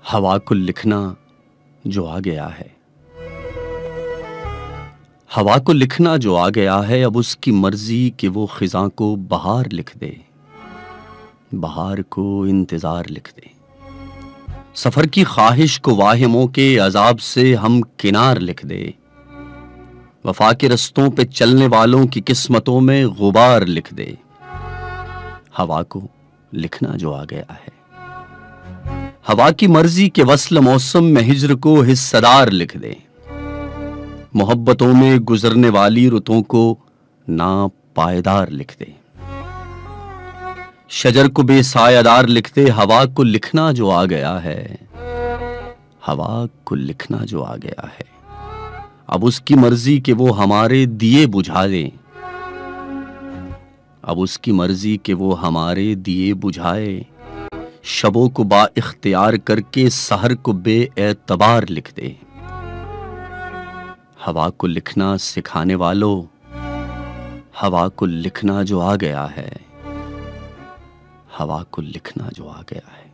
हवा को लिखना जो आ गया है, हवा को लिखना जो आ गया है, अब उसकी मर्जी कि वो खिज़ां को बहार लिख दे, बहार को इंतजार लिख दे। सफर की ख्वाहिश को वाहिमों के अजाब से हम किनार लिख दे, वफा के रस्तों पे चलने वालों की किस्मतों में गुबार लिख दे। हवा को लिखना जो आ गया है, हवा की मर्जी के वस्ल मौसम में हिज्र को हिस्सेदार लिख दे, मोहब्बतों में गुजरने वाली रुतों को ना पायदार लिख दे। शजर को बेसायादार लिख दे, हवा को लिखना जो आ गया है, हवा को लिखना जो आ गया है। अब उसकी मर्जी कि वो हमारे दिए बुझा दे, अब उसकी मर्जी कि वो हमारे दिए बुझाए। शबों को बा इख्तियार करके सहर को बेएतबार लिख दे। हवा को लिखना सिखाने वालों, हवा को लिखना जो आ गया है, हवा को लिखना जो आ गया है।